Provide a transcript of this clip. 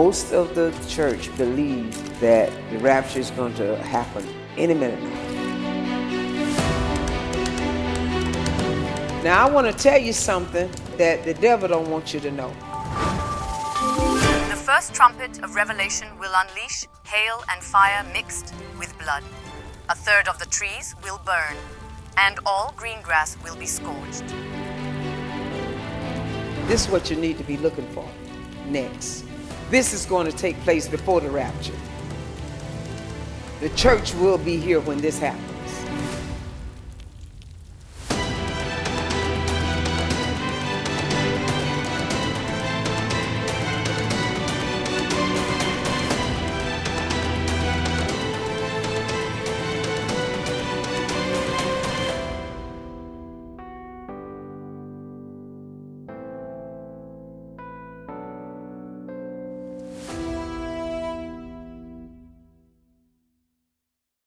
Most of the church believes that the rapture is going to happen any minute now. Now I want to tell you something that the devil don't want you to know. The first trumpet of Revelation will unleash hail and fire mixed with blood. A third of the trees will burn, and all green grass will be scorched. This is what you need to be looking for next. This is going to take place before the rapture. The church will be here when this happens.